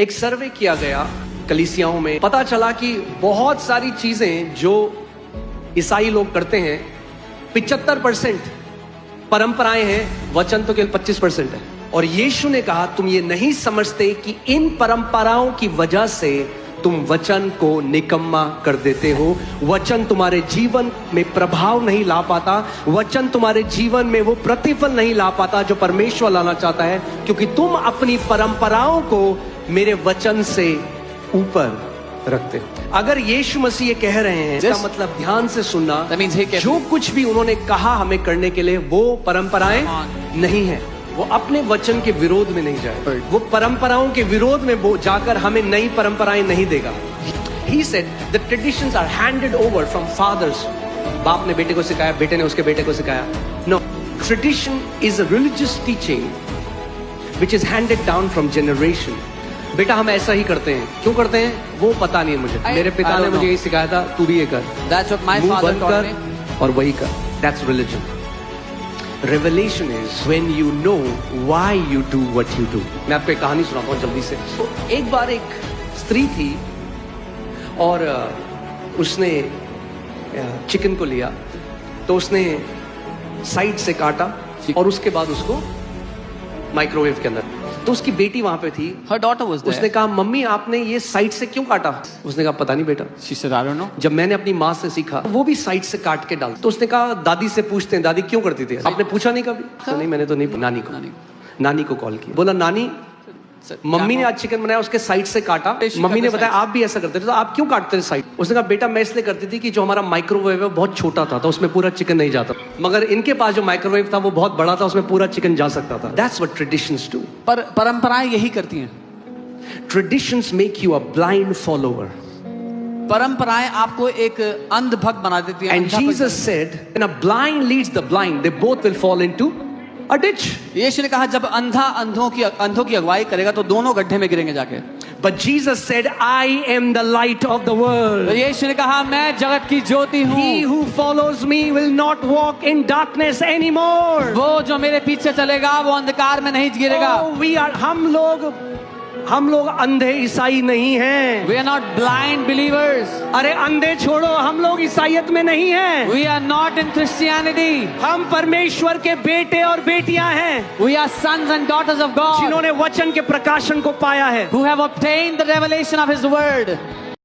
एक सर्वे किया गया कलीसियाओं में, पता चला कि बहुत सारी चीजें जो ईसाई लोग करते हैं 75% परंपराएं हैं, वचन तो केवल 25% है। और यीशु ने कहा तुम ये नहीं समझते कि इन परंपराओं की वजह से तुम वचन को निकम्मा कर देते हो। वचन तुम्हारे जीवन में प्रभाव नहीं ला पाता, वचन तुम्हारे जीवन में वो प्रतिफल नहीं ला पाता जो परमेश्वर लाना चाहता है, क्योंकि तुम अपनी परंपराओं को मेरे वचन से ऊपर रखते हो। अगर यीशु मसीह ये कह रहे हैं, इसका मतलब ध्यान से सुनना, जो कुछ भी उन्होंने कहा हमें करने के लिए वो परंपराएं नहीं है। वो अपने वचन के विरोध में नहीं जाए, वो परंपराओं के विरोध में वो जाकर हमें नई परंपराएं नहीं देगा। He said the traditions are handed over from fathers. बाप ने बेटे को सिखाया, बेटे ने उसके बेटे को सिखाया। No, tradition is a religious teaching which is handed down from generation. बेटा हम ऐसा ही करते हैं, क्यों करते हैं वो पता नहीं है मुझे, मेरे पिता ने मुझे यही सिखाया था, तू भी ये कर, That's what my father taught me. और वही कर। That's religion. Revelation is when you know why you do what you do. मैं आपको एक कहानी सुनाता हूँ जल्दी से। तो एक बार एक स्त्री थी और उसने चिकन को लिया, तो उसने साइड से काटा और उसके बाद उसको माइक्रोवेव के अंदर, तो उसकी बेटी वहां पे थी, Her daughter was there. उसने कहा मम्मी आपने ये साइड से क्यों काटा? उसने कहा पता नहीं बेटा। She said, I don't know. जब मैंने अपनी माँ से सीखा वो भी साइड से काट के डाल, तो उसने कहा दादी से पूछते हैं, दादी क्यों करती थी? आपने पूछा नहीं कभी? तो नहीं मैंने तो नहीं। नानी को कॉल किया, बोला नानी मम्मी ने आज चिकन बनाया, उसके साइड से काटा, मम्मी ने बताया आप भी ऐसा करते थे, तो आप क्यों काटते थे साइड? उसने कहा बेटा मैं इसलिए करती थी कि जो हमारा माइक्रोवेव है बहुत छोटा था, तो उसमें पूरा चिकन नहीं जाता, मगर इनके पास जो माइक्रोवेव था वो बहुत बड़ा था, उसमें पूरा चिकन जा सकता था। That's what traditions do. पर परंपराएं यही करती हैं। Traditions make you a blind follower. परंपराएं आपको एक अंध भक्त बना देती हैं। And Jesus said, when a blind leads the blind, they both will fall into a ditch. यीशु ने कहा जब अंधा अंधों की अगुवाई करेगा तो दोनों गड्ढे में गिरेंगे जाके। But Jesus said, I am the light of the world. यीशु ने कहा मैं जगत की ज्योति हूँ। He who follows me will not walk in darkness anymore. वो जो मेरे पीछे चलेगा वो अंधकार में नहीं गिरेगा। Oh, हम लोग अंधे ईसाई नहीं हैं। We are not blind believers. अरे अंधे छोड़ो, हम लोग ईसाईयत में नहीं हैं। We are not in Christianity. हम परमेश्वर के बेटे और बेटियां हैं। We are sons and daughters of God. जिन्होंने वचन के प्रकाशन को पाया है। Who have obtained the revelation of His word.